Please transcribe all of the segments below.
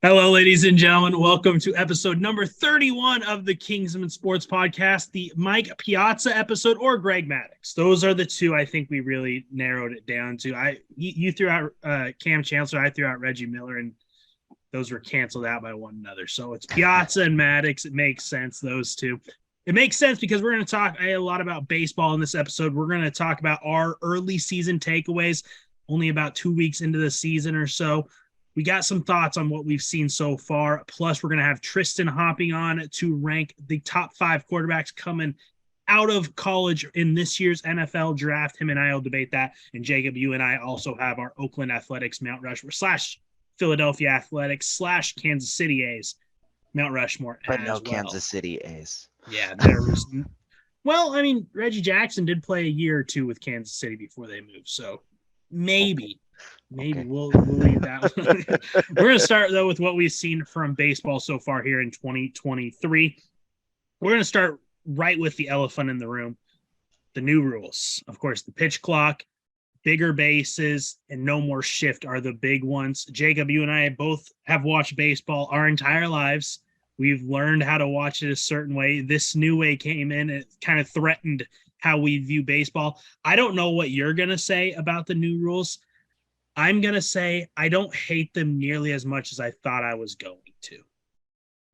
Hello, ladies and gentlemen. Welcome to episode number 31 of the Kingsmen Sports Podcast, the Mike Piazza episode or Greg Maddox. Those are the two I think we really narrowed it down to. You threw out Cam Chancellor, I threw out Reggie Miller, and those were canceled out by one another. So it's Piazza and Maddox. It makes sense, those two. It makes sense because we're going to talk a lot about baseball in this episode. We're going to talk about our early season takeaways, only about 2 weeks into the season or so. We got some thoughts on what we've seen so far. Plus, we're going to have Tristen hopping on to rank the top 5 quarterbacks coming out of college in this year's NFL draft. Him and I will debate that. And Jacob, you and I also have our Oakland Athletics Mount Rushmore / Philadelphia Athletics / Kansas City A's Mount Rushmore But as no well. Kansas City A's. Yeah, there was. Well, I mean, Reggie Jackson did play a year or two with Kansas City before they moved, so maybe. Maybe Okay. we'll leave that one. We're going to start, though, with what we've seen from baseball so far here in 2023. We're going to start right with the elephant in the room, the new rules. Of course, the pitch clock, bigger bases, and no more shift are the big ones. Jacob, you and I both have watched baseball our entire lives. We've learned how to watch it a certain way. This new way came in, it kind of threatened how we view baseball. I don't know what you're going to say about the new rules. I'm going to say I don't hate them nearly as much as I thought I was going to.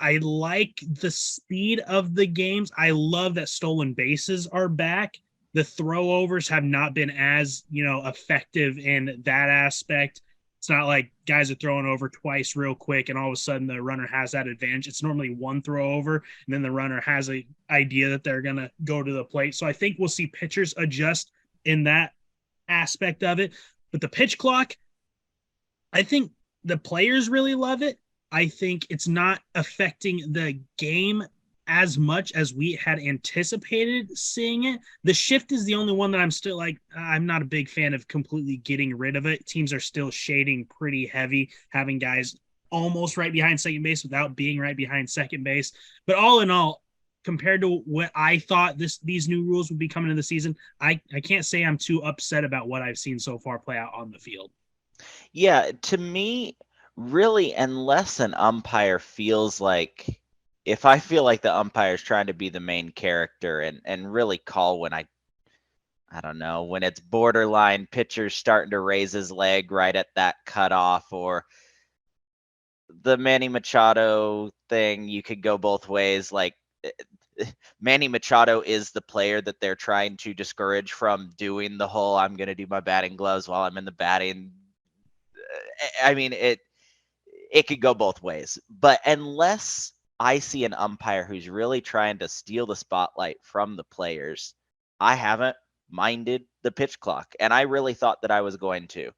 I like the speed of the games. I love that stolen bases are back. The throwovers have not been as, effective in that aspect. It's not like guys are throwing over twice real quick and all of a sudden the runner has that advantage. It's normally one throw over and then the runner has an idea that they're going to go to the plate. So I think we'll see pitchers adjust in that aspect of it. But the pitch clock, I think the players really love it. I think it's not affecting the game as much as we had anticipated seeing it. The shift is the only one that I'm still like, I'm not a big fan of completely getting rid of it. Teams are still shading pretty heavy, having guys almost right behind second base without being right behind second base. But all in all, compared to what I thought these new rules would be coming in the season, I can't say I'm too upset about what I've seen so far play out on the field. Yeah, to me, really, unless an umpire feels like, if I feel like the umpire is trying to be the main character and really call when I don't know, when it's borderline pitcher's starting to raise his leg right at that cutoff, or the Manny Machado thing, you could go both ways. Like, Manny Machado is the player that they're trying to discourage from doing the whole I'm going to do my batting gloves while I'm in the batting. I mean, it could go both ways. But unless I see an umpire who's really trying to steal the spotlight from the players, I haven't minded the pitch clock. And I really thought that I was going to.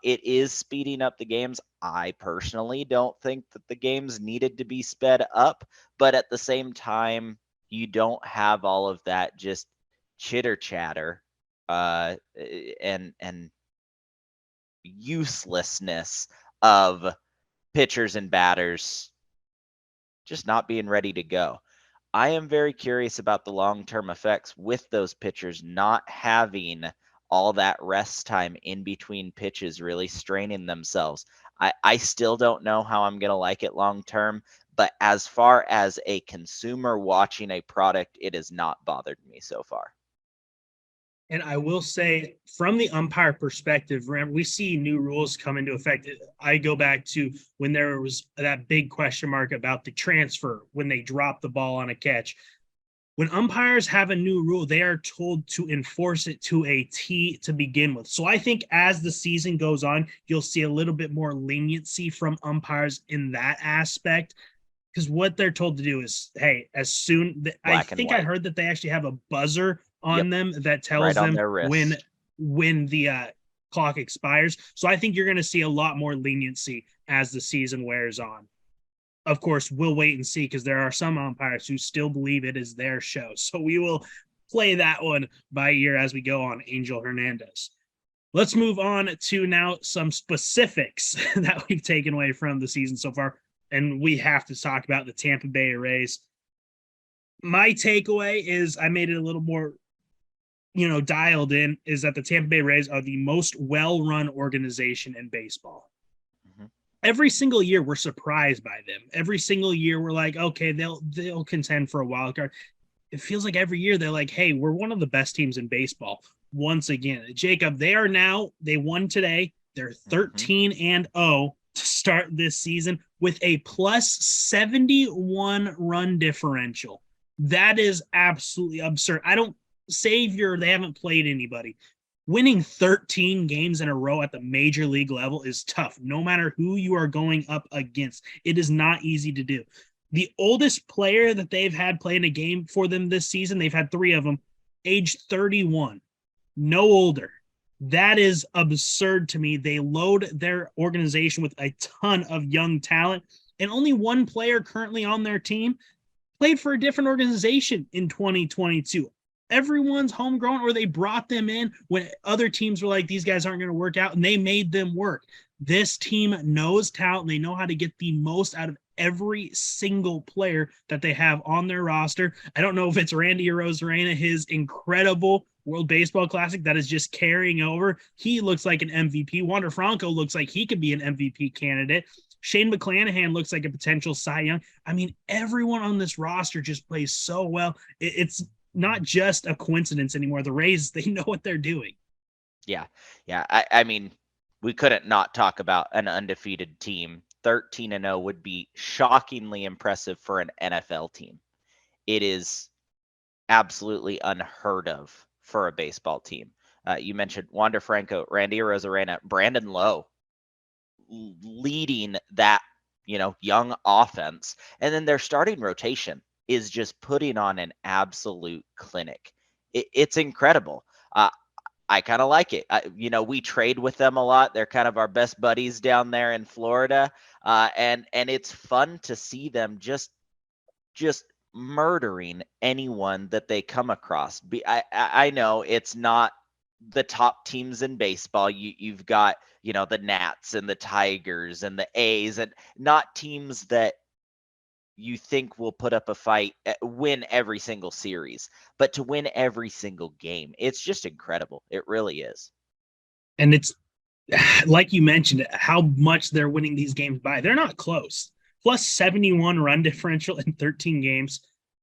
It is speeding up the games. I personally don't think that the games needed to be sped up, but at the same time, you don't have all of that just chitter chatter and uselessness of pitchers and batters just not being ready to go. I am very curious about the long-term effects with those pitchers not having all that rest time in between pitches, really straining themselves. I still don't know how I'm going to like it long term, but as far as a consumer watching a product, it has not bothered me so far. And I will say, from the umpire perspective, remember, we see new rules come into effect. I go back to when there was that big question mark about the transfer when they drop the ball on a catch. When umpires have a new rule, they are told to enforce it to a T to begin with. So I think as the season goes on, you'll see a little bit more leniency from umpires in that aspect. Because what they're told to do is, hey, as soon I Black and think I white. heard that they actually have a buzzer Yep, on them that right tells on them their when wrist. the clock expires. So I think you're going to see a lot more leniency as the season wears on. Of course, we'll wait and see because there are some umpires who still believe it is their show. So we will play that one by ear as we go on Angel Hernandez. Let's move on to now some specifics that we've taken away from the season so far. And we have to talk about the Tampa Bay Rays. My takeaway is I made it a little more, dialed in, is that the Tampa Bay Rays are the most well-run organization in baseball. Mhm. every single year we're surprised by them. Every single year we're like, okay, they'll contend for a wild card. It feels like every year they're like, hey, we're one of the best teams in baseball. Once again, Jacob, they won today. They're 13-0 to start this season with a plus 71 run differential. That is absolutely absurd. I don't they haven't played anybody. Winning 13 games in a row at the major league level is tough, no matter who you are going up against. It is not easy to do. The oldest player that they've had playing a game for them this season, they've had 3 of them, age 31, no older. That is absurd to me. They load their organization with a ton of young talent, and only one player currently on their team played for a different organization in 2022. Everyone's homegrown, or they brought them in when other teams were like, these guys aren't going to work out, and they made them work. This team knows talent, and they know how to get the most out of every single player that they have on their roster. I don't know if it's Randy Arozarena, his incredible World Baseball Classic that is just carrying over. He looks like an MVP. Wander Franco looks like he could be an MVP candidate. Shane McClanahan looks like a potential Cy Young. I mean, everyone on this roster just plays so well. It's not just a coincidence anymore. The Rays, they know what they're doing. Yeah. I mean, we couldn't not talk about an undefeated team. 13-0 would be shockingly impressive for an NFL team. It is absolutely unheard of for a baseball team. You mentioned Wander Franco, Randy Arozarena, Brandon Lowe leading that, young offense. And then their starting rotation is just putting on an absolute clinic. It's incredible. I kind of like it. We trade with them a lot. They're kind of our best buddies down there in Florida. And it's fun to see them just murdering anyone that they come across. I know it's not the top teams in baseball. You've got, the Nats and the Tigers and the A's, and not teams that you think will put up a fight, win every single series, but to win every single game, it's just incredible. It really is. And it's like you mentioned, how much they're winning these games by. They're not close. Plus 71 run differential in 13 games.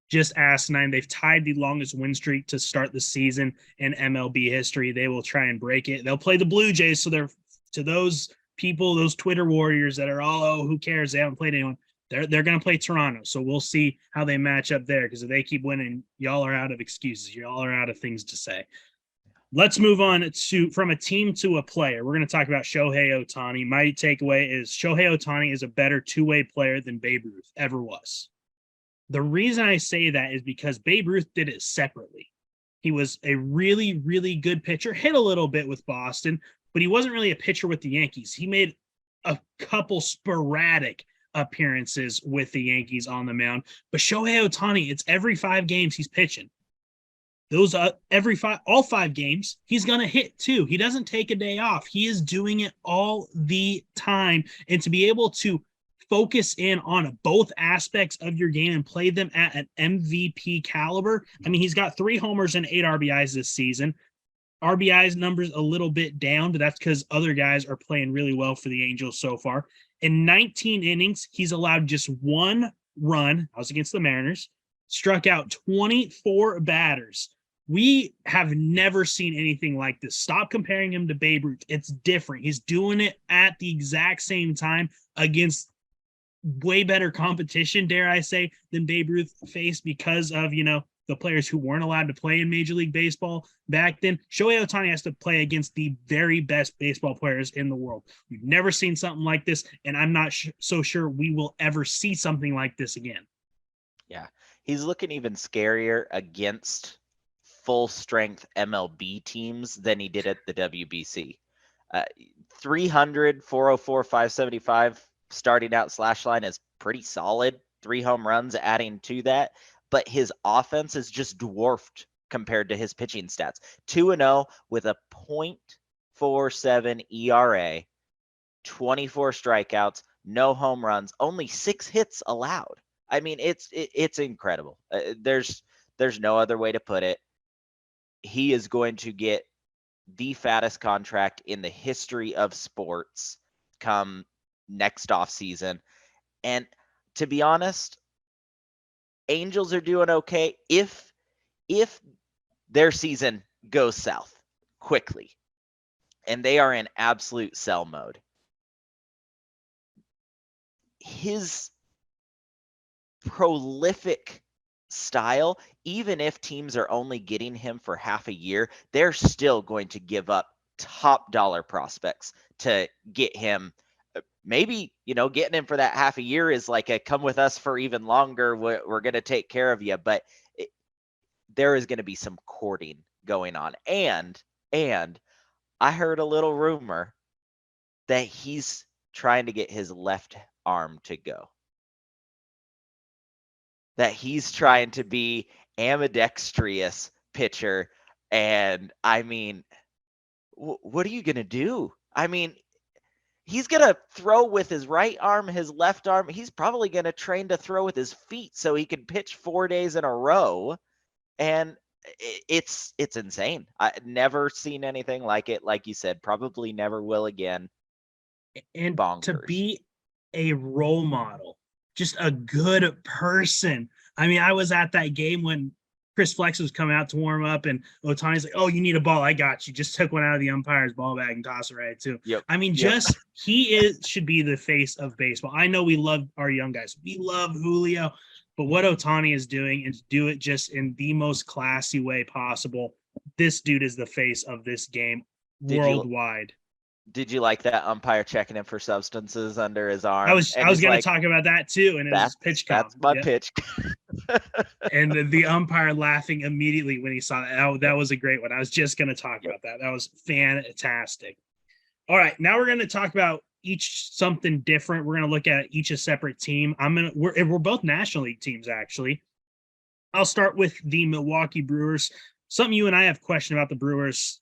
Just asinine. They've tied the longest win streak to start the season in MLB history. They will try and break it. They'll play the Blue Jays. So they're to those people, those Twitter warriors that are all, oh, who cares? They haven't played anyone. They're going to play Toronto. So we'll see how they match up there, because if they keep winning, y'all are out of excuses. Y'all are out of things to say. Let's move on from a team to a player. We're going to talk about Shohei Ohtani. My takeaway is Shohei Ohtani is a better two-way player than Babe Ruth ever was. The reason I say that is because Babe Ruth did it separately. He was a really, really good pitcher, hit a little bit with Boston, but he wasn't really a pitcher with the Yankees. He made a couple sporadic appearances with the Yankees on the mound. But Shohei Ohtani, it's every 5 games he's pitching. Those all 5 games, he's going to hit too. He doesn't take a day off. He is doing it all the time. And to be able to focus in on both aspects of your game and play them at an MVP caliber. I mean, he's got 3 homers and 8 RBIs this season. RBIs numbers a little bit down, but that's because other guys are playing really well for the Angels so far. In 19 innings, he's allowed just 1 run. I was against the Mariners. Struck out 24 batters. We have never seen anything like this. Stop comparing him to Babe Ruth. It's different. He's doing it at the exact same time against way better competition, dare I say, than Babe Ruth faced because of, the players who weren't allowed to play in Major League Baseball back then. Shohei Ohtani has to play against the very best baseball players in the world. We've never seen something like this, and I'm not so sure we will ever see something like this again. Yeah, he's looking even scarier against full-strength MLB teams than he did at the WBC. 300, 404, 575 starting out slash line is pretty solid. 3 home runs adding to that. But his offense is just dwarfed compared to his pitching stats. 2-0 with a .47 ERA, 24 strikeouts, no home runs, only 6 hits allowed. I mean, it's incredible. There's no other way to put it. He is going to get the fattest contract in the history of sports come next off season. And to be honest, Angels are doing okay if their season goes south quickly and they are in absolute sell mode. His prolific style, even if teams are only getting him for half a year, they're still going to give up top dollar prospects to get him. Maybe, getting him for that half a year is like a come with us for even longer. We're going to take care of you. But there is going to be some courting going on. And I heard a little rumor that he's trying to get his left arm to go. That he's trying to be ambidextrous pitcher. And I mean, what are you going to do? I mean, he's going to throw with his right arm, his left arm. He's probably going to train to throw with his feet so he can pitch 4 days in a row. And it's insane. I've never seen anything like it. Like you said, probably never will again. And Bonkers. To be a role model, just a good person. I mean, I was at that game when Chris Flex was coming out to warm up, and Ohtani's like, "Oh, you need a ball? I got you." Just took one out of the umpire's ball bag and tossed it right to him. Yep. I mean, should be the face of baseball. I know we love our young guys. We love Julio, but what Ohtani is doing, and to do it just in the most classy way possible, this dude is the face of this game worldwide. Did you like that umpire checking him for substances under his arm? I was going to talk about that too, and it was pitch count. That's my pitch. And the umpire laughing immediately when he saw that. Oh, that was a great one. I was just going to talk about that. That was fantastic. All right, now we're going to talk about each something different. We're going to look at each a separate team. We're both National League teams, actually. I'll start with the Milwaukee Brewers. Something you and I have questioned about the Brewers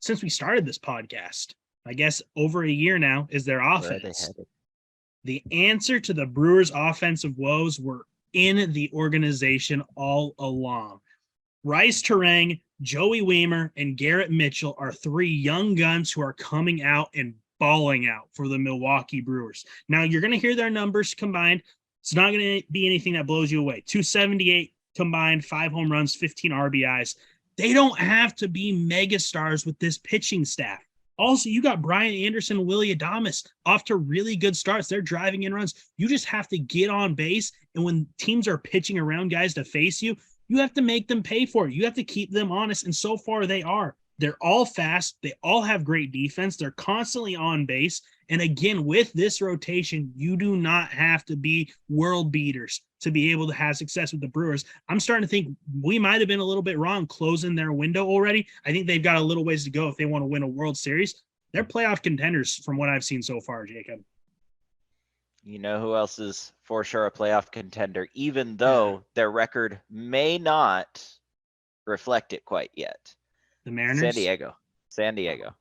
since we started this podcast. I guess over a year now is their offense. The answer to the Brewers' offensive woes were in the organization all along. Rice Terang, Joey Wiemer, and Garrett Mitchell are 3 young guns who are coming out and balling out for the Milwaukee Brewers. Now, you're going to hear their numbers combined. It's not going to be anything that blows you away. 278 combined, 5 home runs, 15 RBIs. They don't have to be megastars with this pitching staff. Also, you got Brian Anderson and Willie Adames off to really good starts. They're driving in runs. You just have to get on base. And when teams are pitching around guys to face you, you have to make them pay for it. You have to keep them honest. And so far they are. They're all fast. They all have great defense. They're constantly on base. And again, with this rotation, you do not have to be world beaters to be able to have success with the Brewers. I'm starting to think we might have been a little bit wrong closing their window already. I think they've got a little ways to go if they want to win a World Series. They're playoff contenders from what I've seen so far, Jacob. You know who else is for sure a playoff contender, even though their record may not reflect it quite yet? The Mariners? San Diego.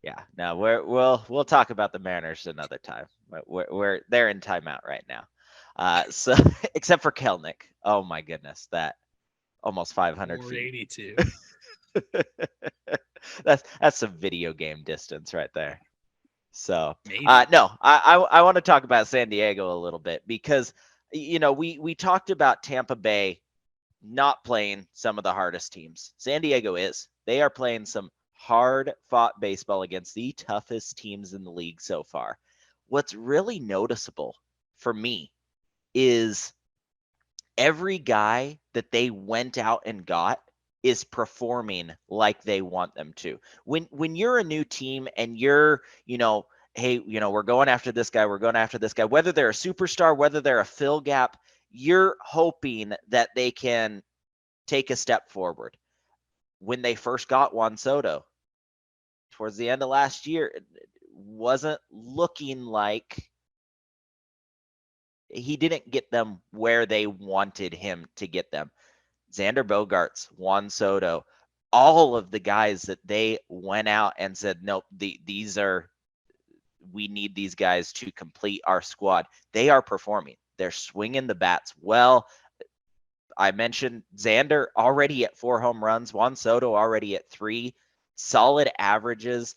Yeah, no, we'll talk about the Mariners another time. They're in timeout right now. So except for Kelnick. Oh my goodness, that almost 500 feet. 482. That's some video game distance right there. So Maybe. no, I want to talk about San Diego a little bit because we talked about Tampa Bay not playing some of the hardest teams. San Diego is. They are playing some hard-fought baseball against the toughest teams in the league so far. What's really noticeable for me is every guy that they went out and got is performing like they want them to. When you're a new team and you're, hey, we're going after this guy, whether they're a superstar, whether they're a fill gap, you're hoping that they can take a step forward. When they first got Juan Soto towards the end of last year, it wasn't looking like he didn't get them where they wanted him to get them. Xander Bogaerts, Juan Soto, all of the guys that they went out and said, nope, we need these guys to complete our squad. They are performing. They're swinging the bats well. I mentioned Xander already at 4 home runs, Juan Soto already at 3, solid averages.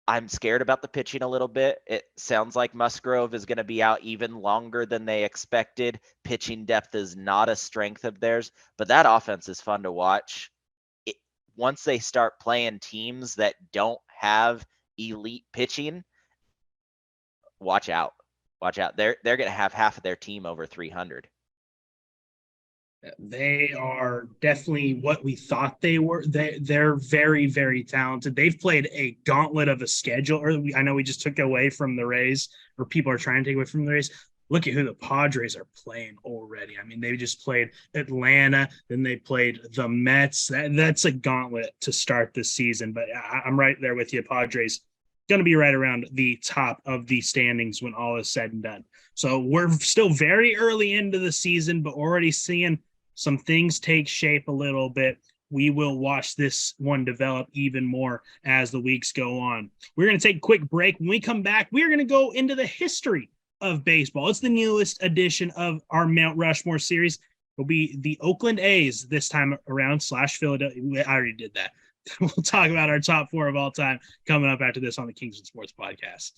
I'm scared about the pitching a little bit. It sounds like Musgrove is going to be out even longer than they expected. Pitching depth is not a strength of theirs, but that offense is fun to watch. Once they start playing teams that don't have elite pitching, watch out. Watch out. They're going to have half of their team over 300. They are definitely what we thought they were. They're very, very talented. They've played a gauntlet of a schedule. I know we just took away from the Rays, or people are trying to take away from the Rays. Look at who the Padres are playing already. I mean, they just played Atlanta, then they played the Mets. That's a gauntlet to start this season. But I'm right there with you. Padres going to be right around the top of the standings when all is said and done. So we're still very early into the season, but already seeing some things take shape a little bit. We will watch this one develop even more as the weeks go on. We're going to take a quick break. When we come back, we're going to go into the history of baseball. It's the newest edition of our Mount Rushmore series. It'll be the Oakland A's this time around / Philadelphia. I already did that. We'll talk about our top 4 of all time coming up after this on the Kingsmen Sports Podcast.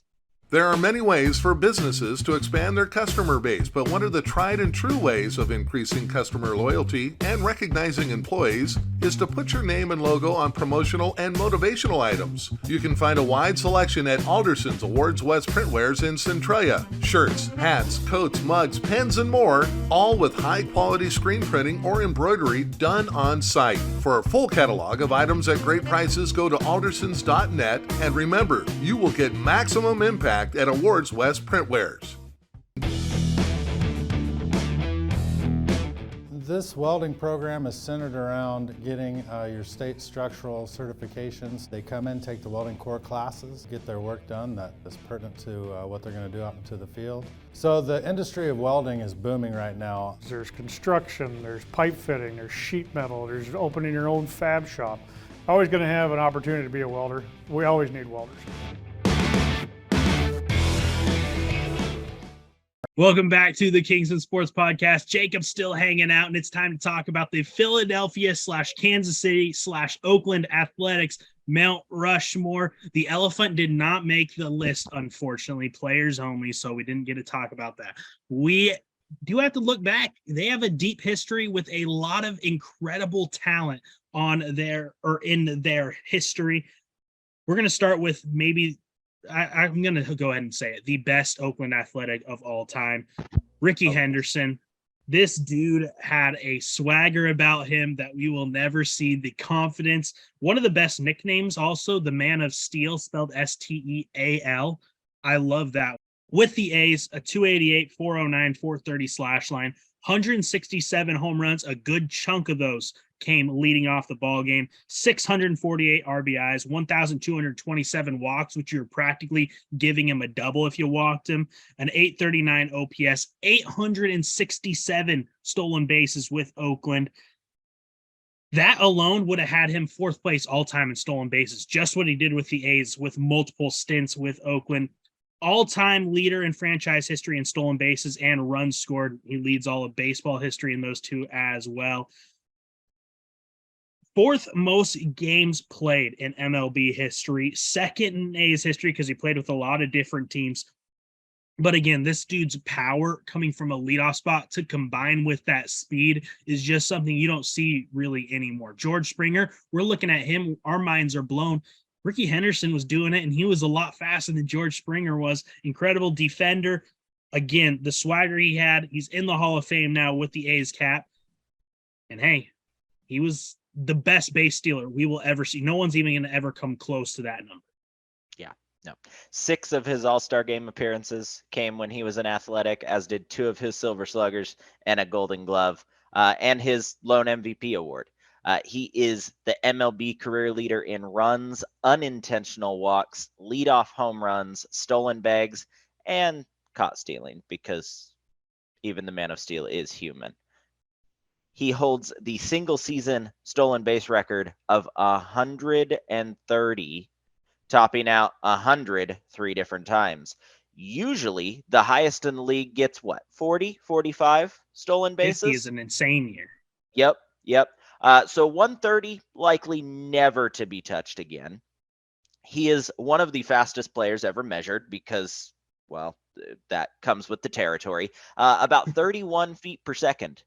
There are many ways for businesses to expand their customer base, but one of the tried and true ways of increasing customer loyalty and recognizing employees is to put your name and logo on promotional and motivational items. You can find a wide selection at Alderson's Awards West Printwares in Centralia. Shirts, hats, coats, mugs, pens, and more, all with high-quality screen printing or embroidery done on site. For a full catalog of items at great prices, go to aldersons.net, and remember, you will get maximum impact at Awards West Printwares. This welding program is centered around getting your state structural certifications. They come in, take the welding core classes, get their work done that is pertinent to what they're going to do out into the field. So the industry of welding is booming right now. There's construction, there's pipe fitting, there's sheet metal, there's opening your own fab shop. Always going to have an opportunity to be a welder. We always need welders. Welcome back to the Kingsmen Sports Podcast. Jacob's still hanging out, and it's time to talk about the Philadelphia / Kansas City / Oakland Athletics Mount Rushmore. The elephant did not make the list, unfortunately, players only, so we didn't get to talk about that. We do have to look back. They have a deep history with a lot of incredible talent in their history. We're going to start with maybe I'm going to go ahead and say it, the best Oakland Athletic of all time, Ricky Henderson. This dude had a swagger about him that we will never see. The confidence, one of the best nicknames also, the Man of Steel, spelled Steal. I love that. With the A's, a 288, 409, 430 slash line, 167 home runs, a good chunk of those came leading off the ball game, 648 RBIs, 1,227 walks, which you're practically giving him a double if you walked him, an 839 OPS, 867 stolen bases with Oakland. That alone would have had him 4th place all-time in stolen bases, just what he did with the A's with multiple stints with Oakland. All-time leader in franchise history in stolen bases and runs scored. He leads all of baseball history in those two as well. 4th most games played in MLB history, 2nd in A's history because he played with a lot of different teams. But again, this dude's power coming from a leadoff spot to combine with that speed is just something you don't see really anymore. George Springer, we're looking at him, our minds are blown. Ricky Henderson was doing it, and he was a lot faster than George Springer was. Incredible defender. Again, the swagger he had, he's in the Hall of Fame now with the A's cap. And hey, he was the best base stealer we will ever see. No one's even going to ever come close to that number. Yeah, no. 6 of his All-Star Game appearances came when he was an Athletic, as did 2 of his Silver Sluggers and a Golden Glove, and his lone MVP award. He is the MLB career leader in runs, unintentional walks, leadoff home runs, stolen bags, and caught stealing, because even the Man of Steel is human. He holds the single season stolen base record of 130, topping out 100 3 different times. Usually the highest in the league gets what, 40, 45 stolen bases? 50 is an insane year. Yep. So 130 likely never to be touched again. He is one of the fastest players ever measured because, well, that comes with the territory. About 31 feet per second.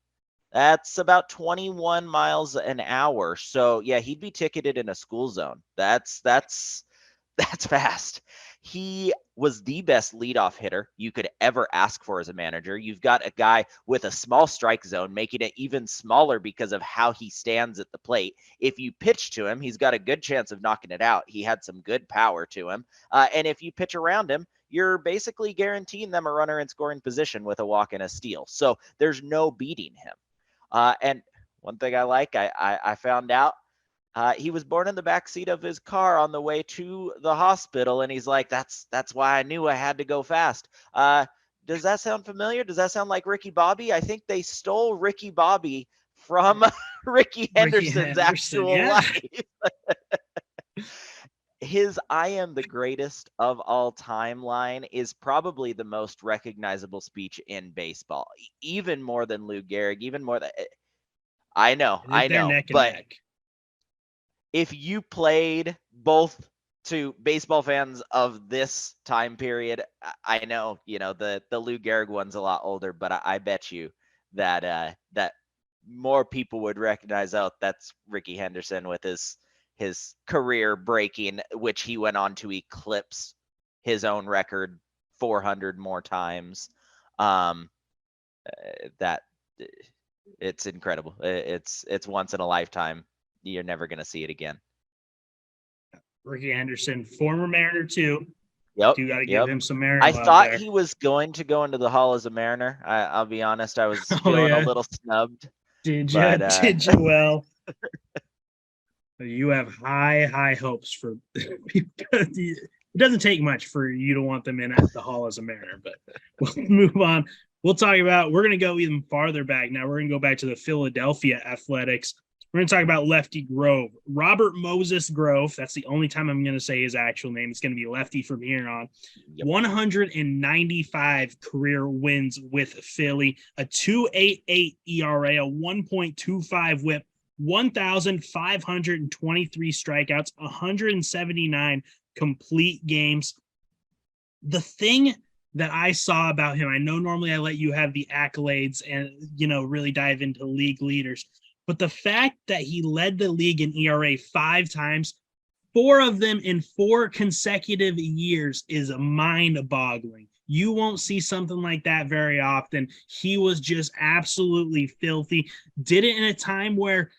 That's about 21 miles an hour. So yeah, he'd be ticketed in a school zone. That's fast. He was the best leadoff hitter you could ever ask for as a manager. You've got a guy with a small strike zone, making it even smaller because of how he stands at the plate. If you pitch to him, he's got a good chance of knocking it out. He had some good power to him. And if you pitch around him, you're basically guaranteeing them a runner in scoring position with a walk and a steal. So there's no beating him. And one thing I like, I found out, he was born in the back seat of his car on the way to the hospital, and he's like, "That's why I knew I had to go fast." Does that sound familiar? Does that sound like Ricky Bobby? I think they stole Ricky Bobby from Ricky Henderson's actual life. His "I am the greatest of all time" line is probably the most recognizable speech in baseball, even more than Lou Gehrig, even more than I know, They're neck and but neck. if you played both to baseball fans of this time period, I know, the Lou Gehrig one's a lot older, but I bet you that that more people would recognize, oh, that's Ricky Henderson with his career breaking, which he went on to eclipse his own record 400 more times. That it's incredible. It's once in a lifetime. You're never going to see it again. Ricky Henderson, former Mariner too. Yep. You got to give him some Mariner. I thought he was going to go into the Hall as a Mariner. I'll be honest. I was feeling a little snubbed. Did you? Did you? Well, you have high hopes for it. Doesn't take much for you to want them in at the Hall as a Mariner, but we'll move on. We're going to go even farther back. Now we're going to go back to the Philadelphia Athletics. We're going to talk about Lefty Grove. Robert Moses Grove. That's the only time I'm going to say his actual name. It's going to be Lefty from here on. Yep. 195 career wins with Philly, a 2.88 ERA, a 1.25 whip, 1,523 strikeouts, 179 complete games. The thing that I saw about him, I know normally I let you have the accolades and, really dive into league leaders. But the fact that he led the league in ERA 5 times, 4 of them in 4 consecutive years, is mind-boggling. You won't see something like that very often. He was just absolutely filthy. Did it in a time where,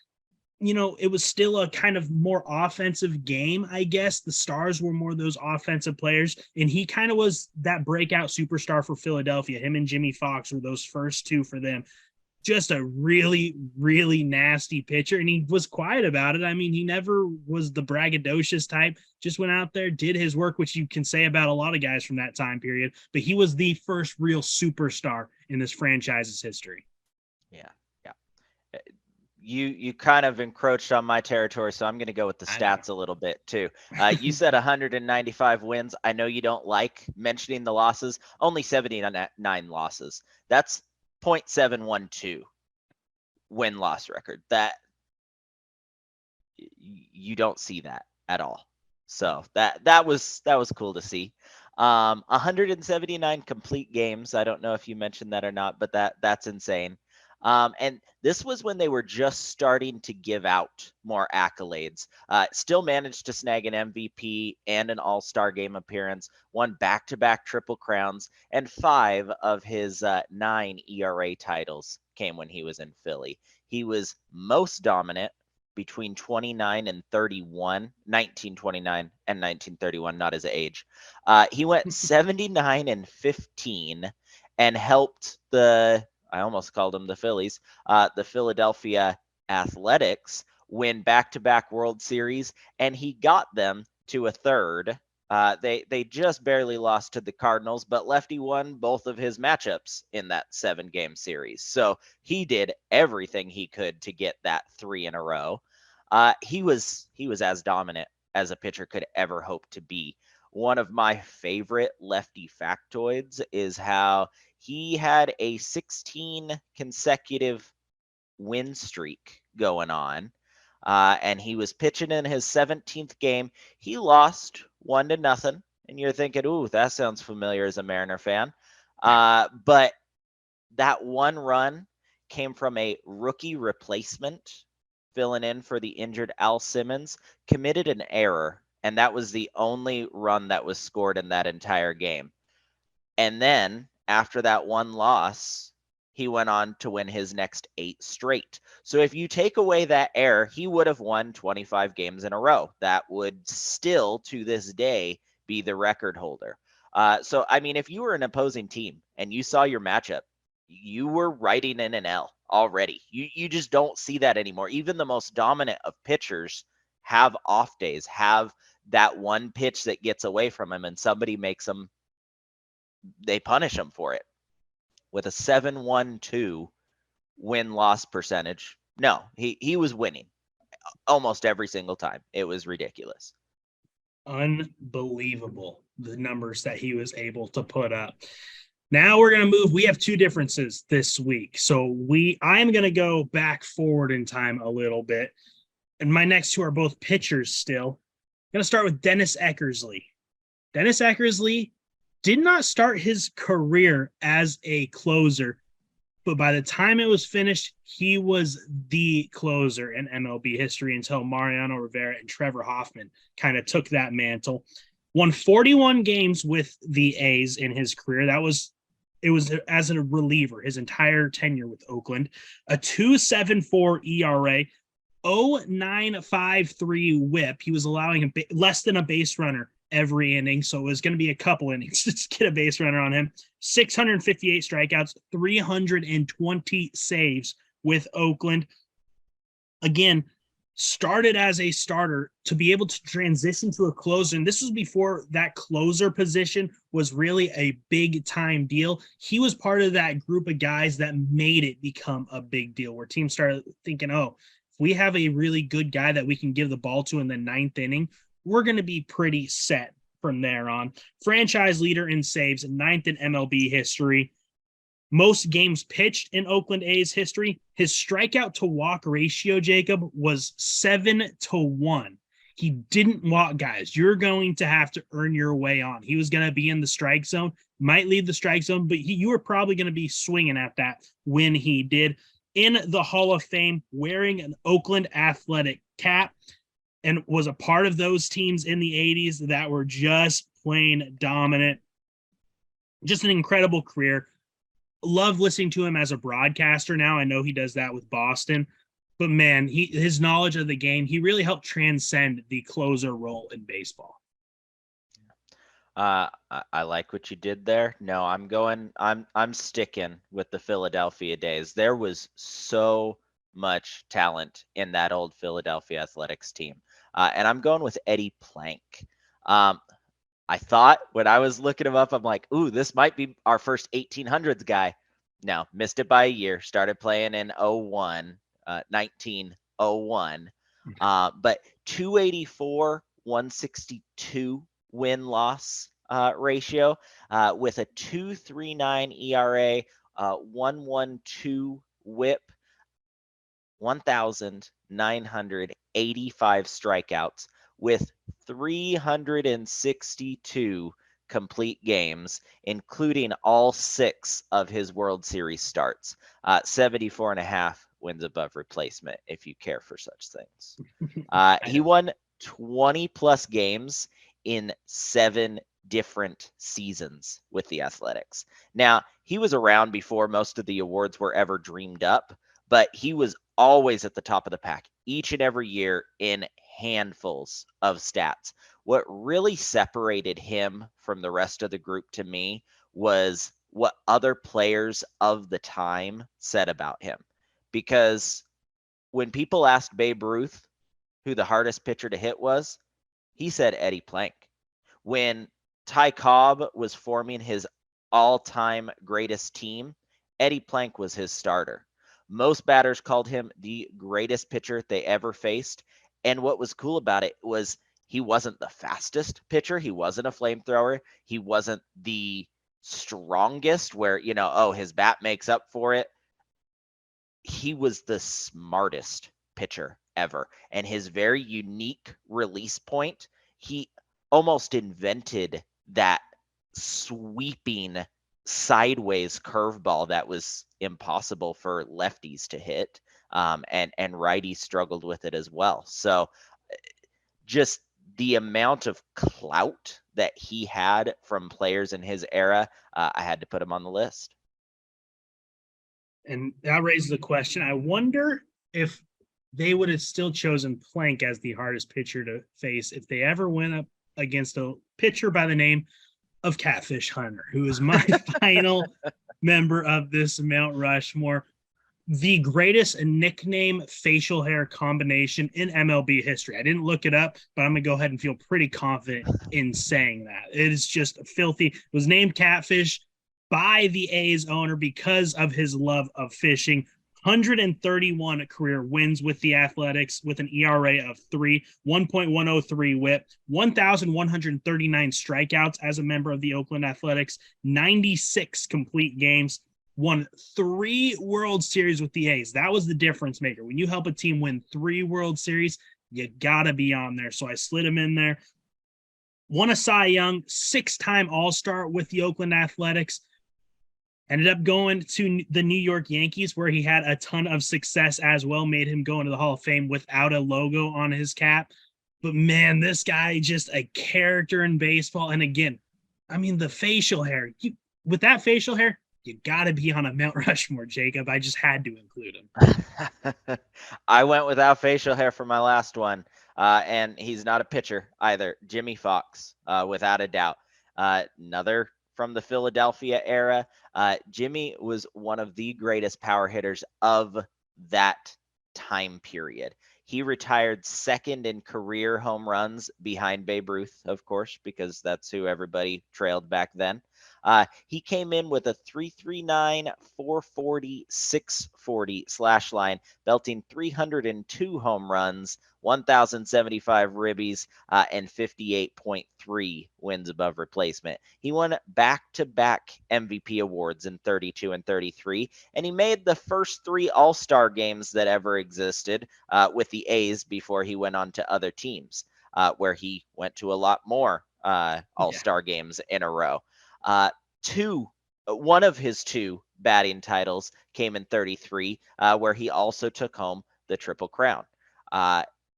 it was still a kind of more offensive game, I guess. The Stars were more those offensive players, and he kind of was that breakout superstar for Philadelphia. Him and Jimmy Fox were those first 2 for them. Just a really, really nasty pitcher, and he was quiet about it. I mean, he never was the braggadocious type, just went out there, did his work, which you can say about a lot of guys from that time period, but he was the first real superstar in this franchise's history. Yeah. You kind of encroached on my territory, so I'm going to go with the stats a little bit too. You said 195 wins. I know you don't like mentioning the losses, only 79 losses. That's 0.712 win-loss record. That you don't see that at all. So that was cool to see. 179 complete games. I don't know if you mentioned that or not, but that's insane. And this was when they were just starting to give out more accolades. Still managed to snag an MVP and an All-Star Game appearance, won back-to-back Triple Crowns, and 5 of his 9 ERA titles came when he was in Philly. He was most dominant between 29 and 31, 1929 and 1931, not his age. He went 79 and 15 and helped I almost called them the Phillies, the Philadelphia Athletics win back-to-back World Series, and he got them to a third. They just barely lost to the Cardinals, but Lefty won both of his matchups in that 7-game series. So he did everything he could to get that 3 in a row. He was as dominant as a pitcher could ever hope to be. One of my favorite Lefty factoids is how he had a 16 consecutive win streak going on. and he was pitching in his 17th game. He lost 1-0, and you're thinking, ooh, that sounds familiar as a Mariner fan. But that one run came from a rookie replacement filling in for the injured Al Simmons, committed an error, and that was the only run that was scored in that entire game. And then after that one loss, he went on to win his next 8 straight. So if you take away that error, he would have won 25 games in a row. That would still, to this day, be the record holder. So, I mean, if you were an opposing team and you saw your matchup, you were writing in an L already. You just don't see that anymore. Even the most dominant of pitchers have off days, have that one pitch that gets away from him and somebody makes them, they punish him for it. With a 7.12 win-loss percentage, no, he was winning almost every single time. It was ridiculous. Unbelievable, the numbers that he was able to put up. Now we're going to move. We have 2 differences this week. So I'm going to go back forward in time a little bit. And my next 2 are both pitchers still. I'm going to start with Dennis Eckersley. Dennis Eckersley did not start his career as a closer, but by the time it was finished, he was the closer in MLB history until Mariano Rivera and Trevor Hoffman kind of took that mantle. Won 41 games with the A's in his career. It was as a reliever his entire tenure with Oakland. A 2.74 ERA, 0.953 WHIP. He was allowing less than a base runner every inning, so it was going to be a couple innings to get a base runner on him. 658 strikeouts, 320 saves with Oakland. Again, started as a starter to be able to transition to a closer. And this was before that closer position was really a big time deal. He was part of that group of guys that made it become a big deal, where teams started thinking, oh, if we have a really good guy that we can give the ball to in the 9th inning, we're going to be pretty set from there on. Franchise leader in saves, 9th in MLB history. Most games pitched in Oakland A's history. His strikeout to walk ratio, Jacob, was 7-1. He didn't walk guys. You're going to have to earn your way on. He was going to be in the strike zone, might leave the strike zone, but you were probably going to be swinging at that when he did. In the Hall of Fame, wearing an Oakland Athletic cap, and was a part of those teams in the 80s that were just plain dominant. Just an incredible career. Love listening to him as a broadcaster now. I know he does that with Boston, but man, his knowledge of the game, he really helped transcend the closer role in baseball. I like what you did there. No, I'm sticking with the Philadelphia days. There was so much talent in that old Philadelphia Athletics team. And I'm going with Eddie Plank. I thought when I was looking him up, I'm like, ooh, this might be our first 1800s guy. No, missed it by a year. Started playing in 1901. But 284, 162 win-loss ratio with a 2.39 ERA, 1.12 WHIP, 1,985 strikeouts with 362 complete games, including all 6 of his World Series starts. 74.5 wins above replacement, if you care for such things. He won 20 plus games in 7 different seasons with the Athletics. Now, he was around before most of the awards were ever dreamed up, but he was always at the top of the pack each and every year in handfuls of stats. What really separated him from the rest of the group to me was what other players of the time said about him. Because when people asked Babe Ruth who the hardest pitcher to hit was, he said Eddie Plank. When Ty Cobb was forming his all-time greatest team, Eddie Plank was his starter. Most batters called him the greatest pitcher they ever faced. And what was cool about it was he wasn't the fastest pitcher. He wasn't a flamethrower. He wasn't the strongest where, his bat makes up for it. He was the smartest pitcher ever. And his very unique release point, he almost invented that sweeping sideways curveball that was impossible for lefties to hit. And righties struggled with it as well. So just the amount of clout that he had from players in his era, I had to put him on the list. And that raises the question. I wonder if they would have still chosen Plank as the hardest pitcher to face if they ever went up against a pitcher by the name of Catfish Hunter, who is my final member of this Mount Rushmore. The greatest nickname facial hair combination in MLB history. I didn't look it up, but I'm going to go ahead and feel pretty confident in saying that. It is just filthy. It was named Catfish by the A's owner because of his love of fishing. 131 career wins with the Athletics with an ERA of 3, 1.103 whip, 1,139 strikeouts as a member of the Oakland Athletics, 96 complete games, won 3 World Series with the A's. That was the difference maker. When you help a team win 3 World Series, you got to be on there. So I slid him in there. Won a Cy Young, 6-time All-Star with the Oakland Athletics. Ended up going to the New York Yankees, where he had a ton of success as well, made him go into the Hall of Fame without a logo on his cap. But man, this guy, just a character in baseball. And again, I mean, the facial hair, with that facial hair, you got to be on a Mount Rushmore, Jacob. I just had to include him. I went without facial hair for my last one, and he's not a pitcher either. Jimmy Fox, without a doubt. Another from the Philadelphia era. Jimmy was one of the greatest power hitters of that time period. He retired second in career home runs behind Babe Ruth, of course, because that's who everybody trailed back then. He came in with a 339, 440, 640 slash line, belting 302 home runs, 1,075 ribbies, and 58.3 wins above replacement. He won back-to-back MVP awards in 32 and 33, and he made the first 3 All-Star games that ever existed with the A's before he went on to other teams, where he went to a lot more All-Star games in a row. One of his 2 batting titles came in 33, where he also took home the Triple Crown.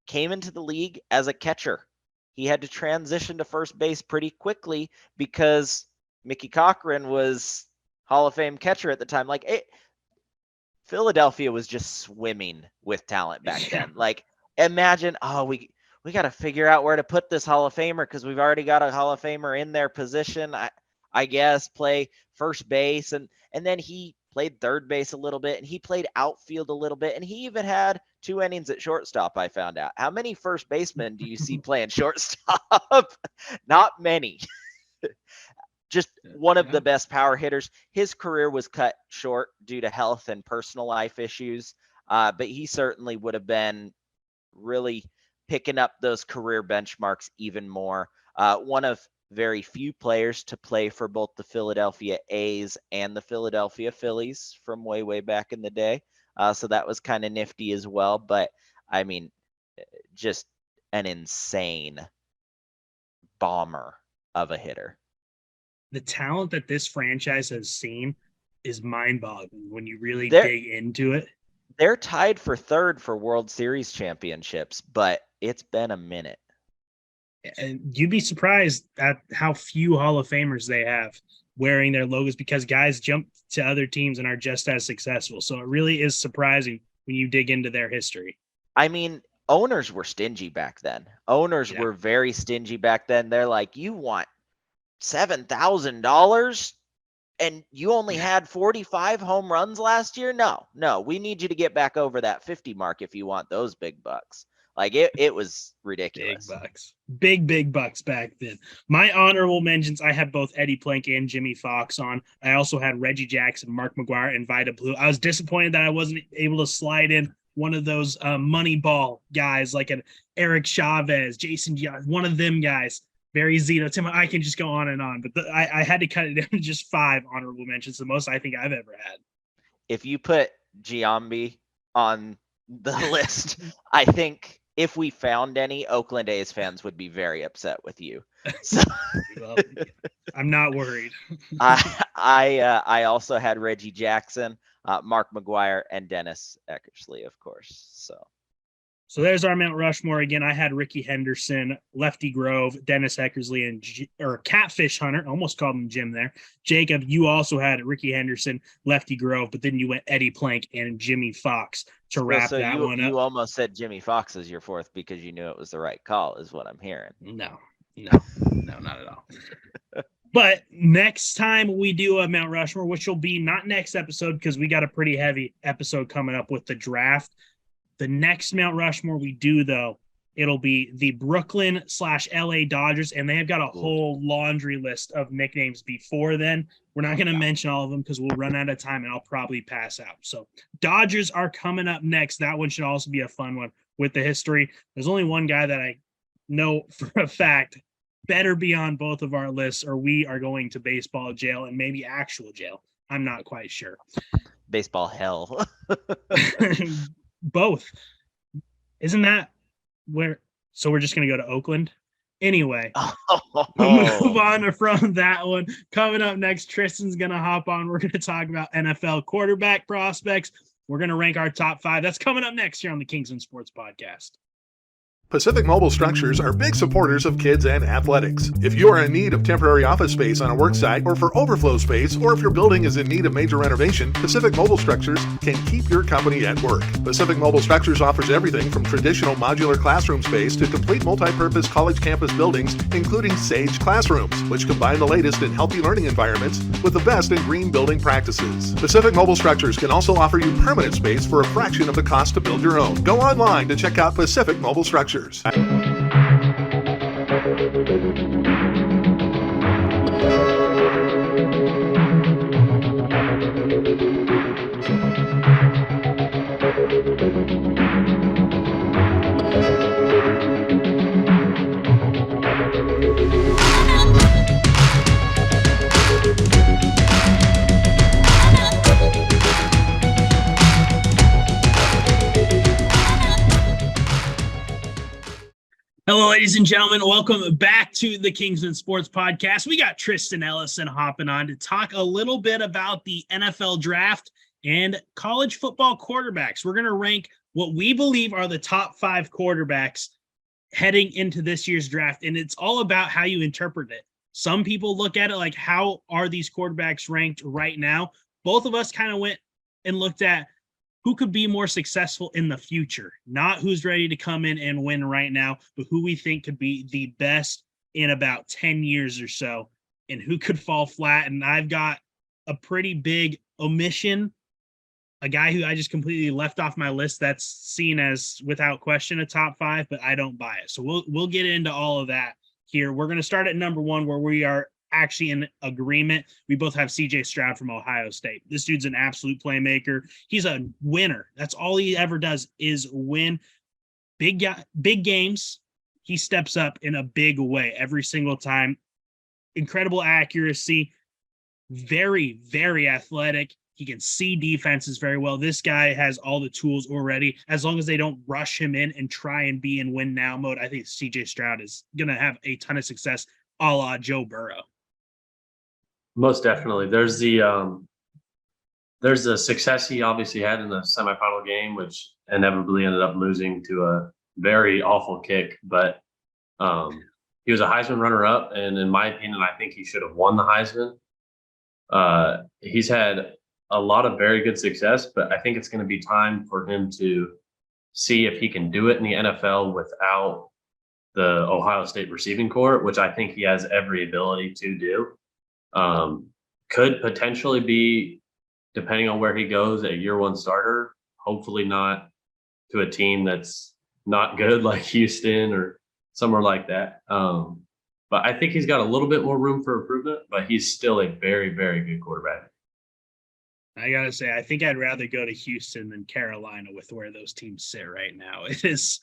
Came into the league as a catcher. He had to transition to first base pretty quickly because Mickey Cochran was Hall of Fame catcher at the time. Philadelphia was just swimming with talent back then. Imagine, we got to figure out where to put this Hall of Famer because we've already got a Hall of Famer in their position. I guess play first base, and then he played third base a little bit, and he played outfield a little bit, and he even had 2 innings at shortstop, I found out. How many first basemen do you see playing shortstop? Not many. Just one of the best power hitters. His career was cut short due to health and personal life issues, but he certainly would have been really picking up those career benchmarks even more. One of very few players to play for both the Philadelphia A's and the Philadelphia Phillies from way, way back in the day. So that was kind of nifty as well. But, I mean, just an insane bomber of a hitter. The talent that this franchise has seen is mind-boggling when you really dig into it. They're tied for 3rd for World Series championships, but it's been a minute. And you'd be surprised at how few Hall of Famers they have wearing their logos because guys jump to other teams and are just as successful. So it really is surprising when you dig into their history. I mean, owners were stingy back then. Owners were very stingy back then. They're like, you want $7,000 and you only had 45 home runs last year? No, we need you to get back over that 50 mark if you want those big bucks. It was ridiculous. Big bucks back then. My honorable mentions, I had both Eddie Plank and Jimmy Fox on. I also had Reggie Jackson, Mark McGwire, and Vida Blue. I was disappointed that I wasn't able to slide in one of those Moneyball guys like an Eric Chavez, Jason Giannis, one of them guys. Barry Zito, Tim, I can just go on and on, but I had to cut it down to just 5 honorable mentions, the most I think I've ever had. If you put Giambi on the list. I think if we found any, Oakland A's fans would be very upset with you. So Well, I'm not worried. I also had Reggie Jackson, Mark McGuire, and Dennis Eckersley, of course. So there's our Mount Rushmore again. I had Ricky Henderson, Lefty Grove, Dennis Eckersley, and Catfish Hunter. Almost called him Jim there. Jacob, you also had Ricky Henderson, Lefty Grove, but then you went Eddie Plank and Jimmy Fox to wrap that one up. You almost said Jimmy Fox as your fourth because you knew it was the right call, is what I'm hearing. No, not at all. But next time we do a Mount Rushmore, which will be not next episode because we got a pretty heavy episode coming up with the draft. The next Mount Rushmore we do, though, it'll be the Brooklyn/LA Dodgers, and they have got a whole laundry list of nicknames before then. We're not going to mention all of them because we'll run out of time and I'll probably pass out. So Dodgers are coming up next. That one should also be a fun one with the history. There's only one guy that I know for a fact better be on both of our lists, or we are going to baseball jail and maybe actual jail. I'm not quite sure. Baseball hell. Both. Isn't that where? So we're just going to go to Oakland? Anyway, move on from that one. Coming up next, Tristan's going to hop on. We're going to talk about NFL quarterback prospects. We're going to rank our top 5. That's coming up next here on the Kingsmen Sports Podcast. Pacific Mobile Structures are big supporters of kids and athletics. If you are in need of temporary office space on a work site or for overflow space, or if your building is in need of major renovation, Pacific Mobile Structures can keep your company at work. Pacific Mobile Structures offers everything from traditional modular classroom space to complete multi-purpose college campus buildings, including Sage Classrooms, which combine the latest in healthy learning environments with the best in green building practices. Pacific Mobile Structures can also offer you permanent space for a fraction of the cost to build your own. Go online to check out Pacific Mobile Structures. Hello, ladies and gentlemen. Welcome back to the Kingsmen Sports Podcast. We got Tristen Ellison hopping on to talk a little bit about the NFL draft and college football quarterbacks. We're going to rank what we believe are the top 5 quarterbacks heading into this year's draft, and it's all about how you interpret it. Some people look at it like, how are these quarterbacks ranked right now? Both of us kind of went and looked at who could be more successful in the future, not who's ready to come in and win right now, but who we think could be the best in about 10 years or so, and who could fall flat. And I've got a pretty big omission, a guy who I just completely left off my list that's seen as, without question, a top 5, but I don't buy it. So we'll get into all of that here. We're going to start at number 1, where we are actually in agreement. We both have CJ Stroud from Ohio State. This dude's an absolute playmaker. He's a winner. That's all he ever does is win. Big games. He steps up in a big way every single time. Incredible accuracy. Very, very athletic. He can see defenses very well. This guy has all the tools already. As long as they don't rush him in and try and be in win now mode, I think CJ Stroud is going to have a ton of success, a la Joe Burrow. Most definitely. There's the success he obviously had in the semifinal game, which inevitably ended up losing to a very awful kick. But he was a Heisman runner-up, and in my opinion, I think he should have won the Heisman. He's had a lot of very good success, but I think it's going to be time for him to see if he can do it in the NFL without the Ohio State receiving corps, which I think he has every ability to do. Could potentially be, depending on where he goes, a year 1 starter. Hopefully not to a team that's not good like Houston or somewhere like that. But I think he's got a little bit more room for improvement, but he's still a very, very good quarterback. I got to say, I think I'd rather go to Houston than Carolina with where those teams sit right now. It is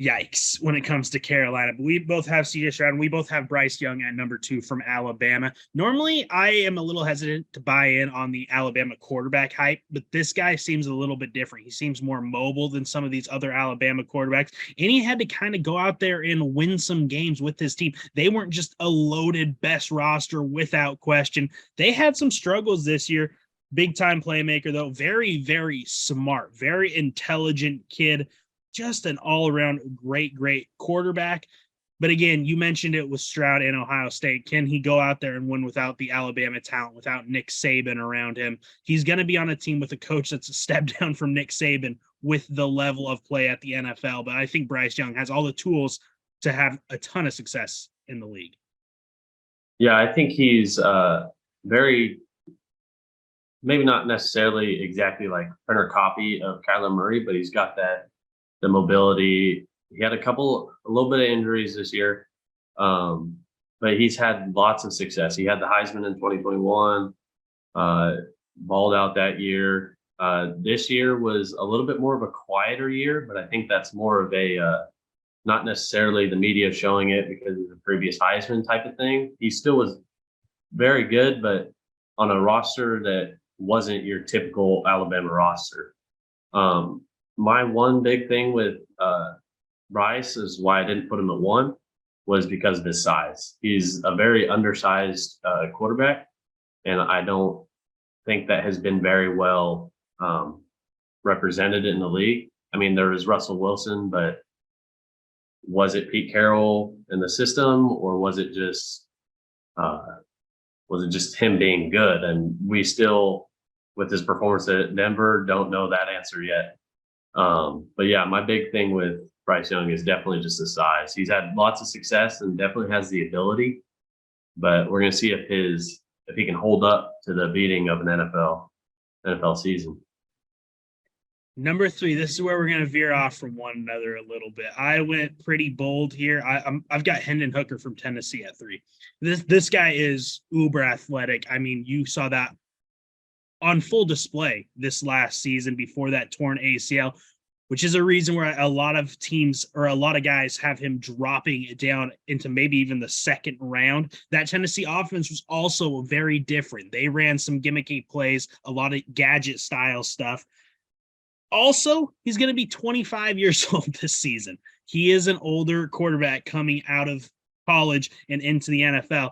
yikes when it comes to Carolina. But we both have CJ Stroud and we both have Bryce Young at number 2 from Alabama. Normally, I am a little hesitant to buy in on the Alabama quarterback hype, but this guy seems a little bit different. He seems more mobile than some of these other Alabama quarterbacks, and he had to kind of go out there and win some games with his team. They weren't just a loaded best roster without question. They had some struggles this year. Big time playmaker, though. Very, very smart, very intelligent kid. Just an all-around great quarterback. But again, you mentioned it with Stroud and Ohio State. Can he go out there and win without the Alabama talent, without Nick Saban around him? He's going to be on a team with a coach that's a step down from Nick Saban with the level of play at the NFL. But I think Bryce Young has all the tools to have a ton of success in the league. Yeah, I think he's very, maybe not necessarily exactly like printer copy of Kyler Murray, but he's got the mobility. He had a little bit of injuries this year, but he's had lots of success. He had the Heisman in 2021, balled out that year. This year was a little bit more of a quieter year, but I think that's more of a not necessarily the media showing it because of the previous Heisman type of thing. He still was very good, but on a roster that wasn't your typical Alabama roster. My one big thing with Bryce is why I didn't put him at 1 was because of his size. He's a very undersized quarterback, and I don't think that has been very well represented in the league. I mean, there was Russell Wilson, but was it Pete Carroll in the system, or was it just him being good? And we still, with his performance at Denver, don't know that answer yet. But yeah, my big thing with Bryce Young is definitely just the size. He's had lots of success and definitely has the ability, but we're going to see if he can hold up to the beating of an NFL season. Number 3, this is where we're going to veer off from one another a little bit. I went pretty bold here. I've got Hendon Hooker from Tennessee at 3. This guy is uber athletic. I mean, you saw that on full display this last season before that torn ACL, which is a reason where a lot of teams or a lot of guys have him dropping it down into maybe even the second round. That Tennessee offense was also very different. They ran some gimmicky plays, a lot of gadget style stuff. Also, he's going to be 25 years old this season. He is an older quarterback coming out of college and into the NFL.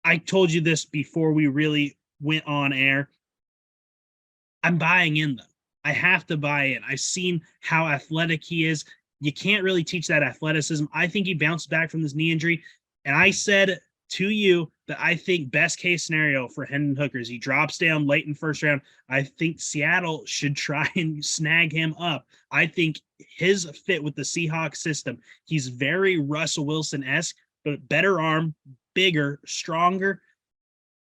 I told you this before we really went on air. I'm buying in, though. I have to buy in. I've seen how athletic he is. You can't really teach that athleticism. I think he bounced back from this knee injury. And I said to you that I think best case scenario for Hendon Hooker is he drops down late in first round. I think Seattle should try and snag him up. I think his fit with the Seahawks system, he's very Russell Wilson-esque, but better arm, bigger, stronger.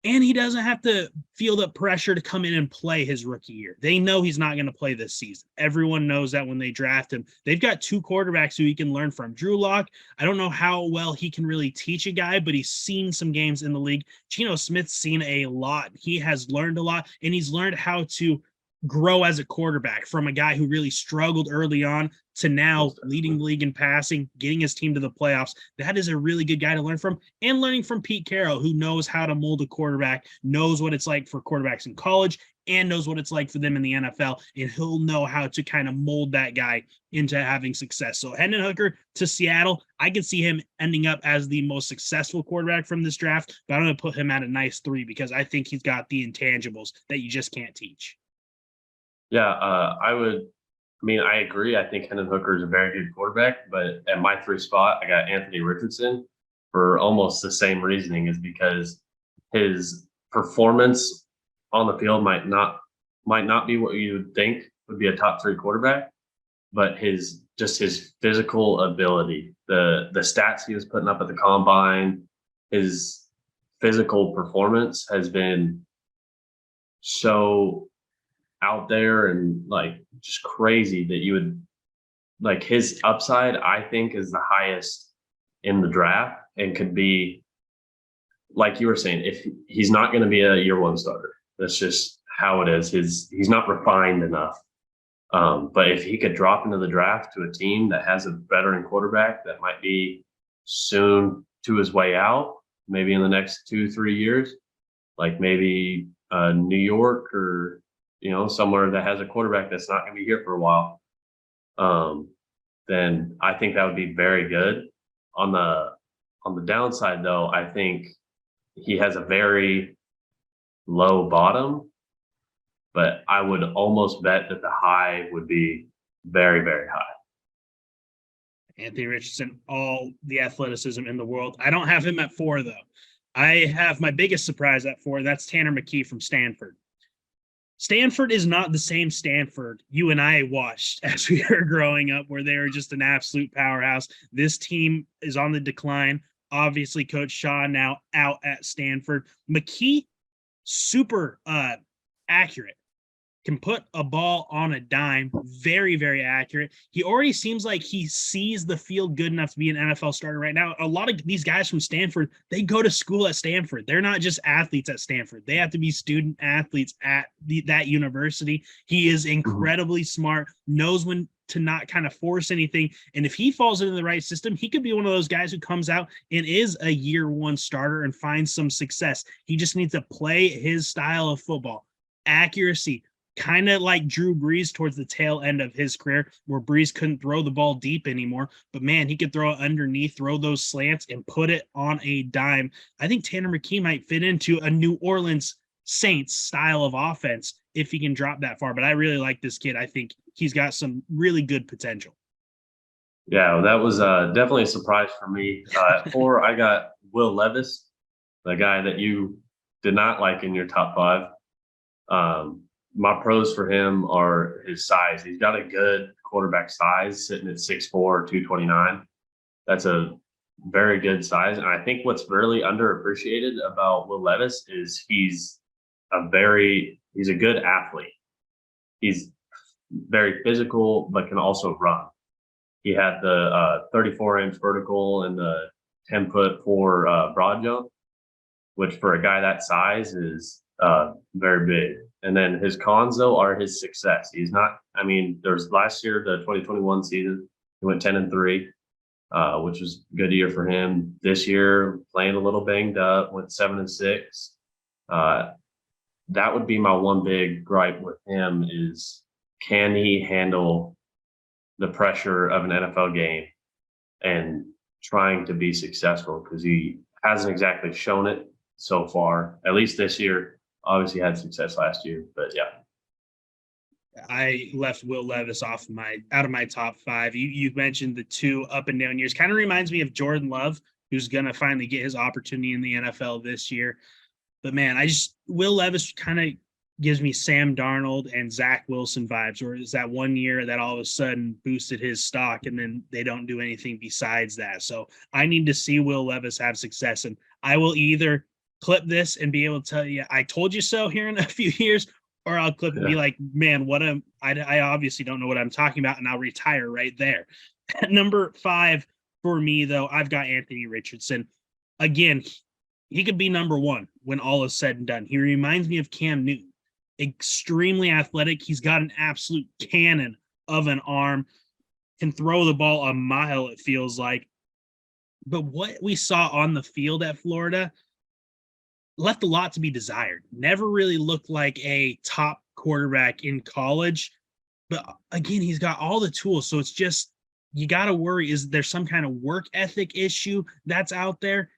And he doesn't have to feel the pressure to come in and play his rookie year. They know he's not going to play this season. Everyone knows that when they draft him. They've got 2 quarterbacks who he can learn from. Drew Lock, I don't know how well he can really teach a guy, but he's seen some games in the league. Geno Smith's seen a lot. He has learned a lot, and he's learned how to grow as a quarterback from a guy who really struggled early on to now leading the league in passing, getting his team to the playoffs. That is a really good guy to learn from, and learning from Pete Carroll, who knows how to mold a quarterback, knows what it's like for quarterbacks in college, and knows what it's like for them in the NFL, and he'll know how to kind of mold that guy into having success. So Hendon Hooker to Seattle, I could see him ending up as the most successful quarterback from this draft, but I'm going to put him at a nice 3 because I think he's got the intangibles that you just can't teach. Yeah, I agree. I think Hendon Hooker is a very good quarterback, but at my 3 spot, I got Anthony Richardson for almost the same reasoning, is because his performance on the field might not be what you would think would be a top 3 quarterback, but his physical ability, the stats he was putting up at the combine, his physical performance has been so out there and like just crazy that you would like his upside, I think, is the highest in the draft and could be, like you were saying, if he's not going to be a year 1 starter. That's just how it is. He's not refined enough. But if he could drop into the draft to a team that has a veteran quarterback that might be soon to his way out, maybe in the next 2-3 years, like maybe New York or somewhere that has a quarterback that's not going to be here for a while, then I think that would be very good. On the downside, though, I think he has a very low bottom, but I would almost bet that the high would be very, very high. Anthony Richardson, all the athleticism in the world. I don't have him at 4, though. I have my biggest surprise at 4. That's Tanner McKee from Stanford. Stanford is not the same Stanford you and I watched as we were growing up, where they were just an absolute powerhouse. This team is on the decline. Obviously, Coach Shaw now out at Stanford. McKee, super accurate. Can put a ball on a dime. Very, very accurate. He already seems like he sees the field good enough to be an NFL starter right now. A lot of these guys from Stanford, they go to school at Stanford. They're not just athletes at Stanford. They have to be student athletes at that university. He is incredibly smart, knows when to not kind of force anything. And if he falls into the right system, he could be one of those guys who comes out and is a year 1 starter and finds some success. He just needs to play his style of football. Accuracy, kind of like Drew Brees towards the tail end of his career, where Brees couldn't throw the ball deep anymore. But man, he could throw it underneath, throw those slants, and put it on a dime. I think Tanner McKee might fit into a New Orleans Saints style of offense if he can drop that far. But I really like this kid. I think he's got some really good potential. Yeah, well, that was definitely a surprise for me. At 4, I got Will Levis, the guy that you did not like in your top 5. My pros for him are his size. He's got a good quarterback size, sitting at 6'4", 229. That's a very good size. And I think what's really underappreciated about Will Levis is he's a good athlete. He's very physical, but can also run. He had the 34-inch vertical and the 10'4" broad jump, which for a guy that size is very big. And then his cons, though, are his success. He's not, there's last year, the 2021 season, he went 10-3, which was a good year for him. This year, playing a little banged up, went 7-6. That would be my one big gripe with him is, can he handle the pressure of an NFL game and trying to be successful? Because he hasn't exactly shown it so far, at least this year. Obviously had success last year, but yeah. I left Will Levis out of my top 5. You mentioned the 2 up and down years. Kind of reminds me of Jordan Love, who's going to finally get his opportunity in the NFL this year. But man, Will Levis kind of gives me Sam Darnold and Zach Wilson vibes, or is that one year that all of a sudden boosted his stock and then they don't do anything besides that. So I need to see Will Levis have success, and I will either clip this and be able to tell you, I told you so here in a few years, or I'll clip and be like, man, I obviously don't know what I'm talking about, and I'll retire right there. At number 5 for me, though, I've got Anthony Richardson. Again, he could be number 1 when all is said and done. He reminds me of Cam Newton. Extremely athletic. He's got an absolute cannon of an arm, can throw the ball a mile, it feels like. But what we saw on the field at Florida left a lot to be desired. Never really looked like a top quarterback in college. But again, he's got all the tools. So it's just, you got to worry, is there some kind of work ethic issue that's out there?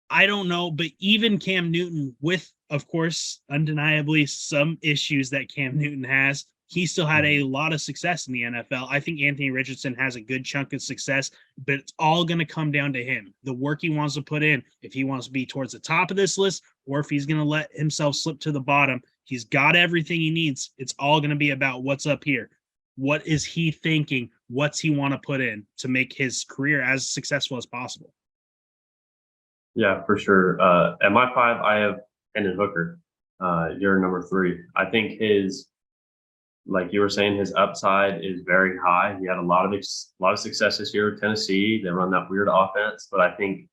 I don't know. But even Cam Newton, with, of course, undeniably some issues that Cam Newton has, he still had a lot of success in the NFL. I think Anthony Richardson has a good chunk of success, but it's all going to come down to him, the work he wants to put in. If he wants to be towards the top of this list, or if he's going to let himself slip to the bottom, he's got everything he needs. It's all going to be about what's up here. What is he thinking? What's he want to put in to make his career as successful as possible? Yeah, for sure. At my 5, I have Hendon Hooker. You're number 3. I think like you were saying, his upside is very high. He had a lot of success this year with Tennessee. They run that weird offense, but I think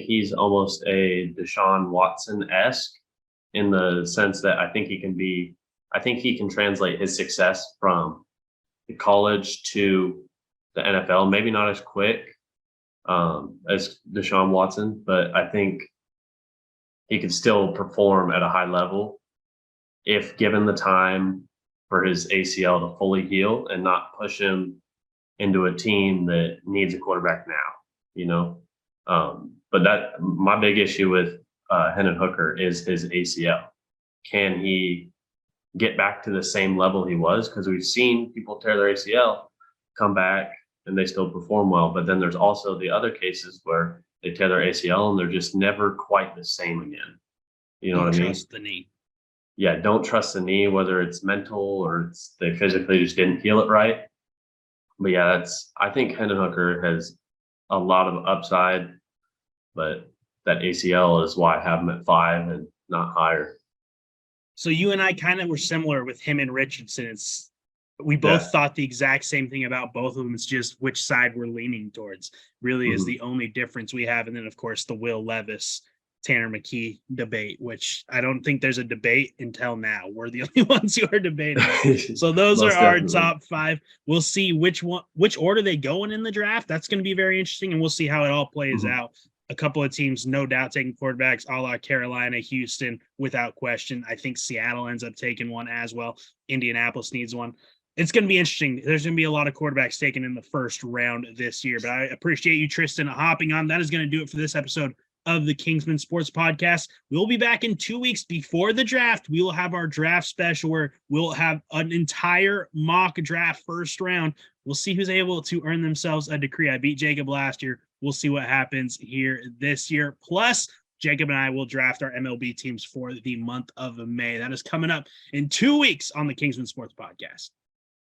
he's almost a Deshaun Watson-esque in the sense that I think he can be I think he can translate his success from the college to the NFL. Maybe not as quick as Deshaun Watson, but I think he could still perform at a high level if given the time for his ACL to fully heal and not push him into a team that needs a quarterback now, But that my big issue with Hendon Hooker is his ACL. Can he get back to the same level he was? Because we've seen people tear their ACL, come back, and they still perform well. But then there's also the other cases where they tear their ACL and they're just never quite the same again. You know what I mean? Trust the knee. Yeah, don't trust the knee, whether it's mental or they physically just didn't heal it right. But yeah, I think Hendon Hooker has a lot of upside, but that ACL is why I have him at 5 and not higher. So you and I kind of were similar with him and Richardson. We both thought the exact same thing about both of them. It's just which side we're leaning towards really is the only difference we have. And then, of course, the Will Levis, Tanner McKee debate, which I don't think there's a debate until now. We're the only ones who are debating. So those are our top 5. We'll see which order they go in the draft. That's going to be very interesting, and we'll see how it all plays out. A couple of teams, no doubt, taking quarterbacks, a la Carolina, Houston, without question. I think Seattle ends up taking one as well. Indianapolis needs one. It's going to be interesting. There's going to be a lot of quarterbacks taken in the first round this year, but I appreciate you, Tristen, hopping on. That is going to do it for this episode of the Kingsmen Sports Podcast. We'll be back in 2 weeks before the draft. We will have our draft special where we'll have an entire mock draft first round. We'll see who's able to earn themselves a decree. I beat Jacob last year. We'll see what happens here this year. Plus, Jacob and I will draft our MLB teams for the month of May. That is coming up in 2 weeks on the Kingsmen Sports Podcast.